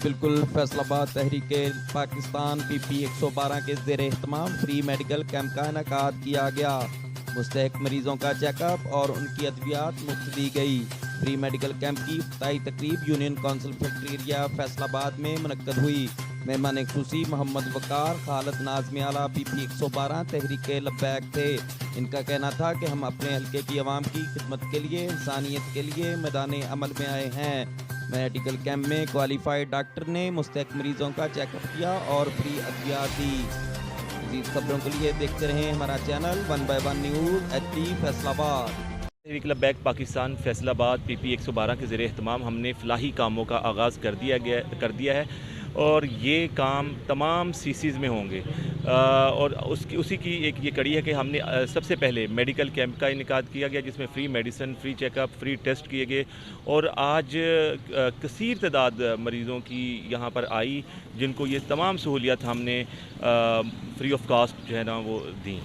جی بالکل، فیصل آباد تحریک پاکستان پی 112 کے زیر اہتمام فری میڈیکل کیمپ کا انعقاد کیا گیا۔ مستحق مریضوں کا چیک اپ اور ان کی ادویات مفت دی گئی۔ فری میڈیکل کیمپ کی افتتاحی تقریب یونین کونسل فیکٹریریا فیصل آباد میں منعقد ہوئی۔ مہمان خصوصی محمد وقار، خالد ناظم اعلیٰ پی 112 تحریک لبیک تھے۔ ان کا کہنا تھا کہ ہم اپنے حلقے کی عوام کی خدمت کے لیے، انسانیت کے لیے میدان عمل میں آئے ہیں۔ میڈیکل کیمپ میں کوالیفائڈ ڈاکٹر نے مستحق مریضوں کا چیک اپ کیا اور فری ادویات دی۔ مزید خبروں کے لیے دیکھتے رہیں ہمارا چینل 1/1 نیوز HD فیصل آباد۔ تحریک لبیک پاکستان فیصل آباد پی 112 کے زیر اہتمام ہم نے فلاحی کاموں کا آغاز کر دیا ہے اور یہ کام تمام CCs میں ہوں گے، اور اسی کی ایک یہ کڑی ہے کہ ہم نے سب سے پہلے میڈیکل کیمپ کا انعقاد کیا گیا، جس میں free medicine, free check up, free test کیے گئے، اور آج کثیر تعداد مریضوں کی یہاں پر آئی جن کو یہ تمام سہولیات ہم نے فری آف کاسٹ جو ہے نا وہ دیں۔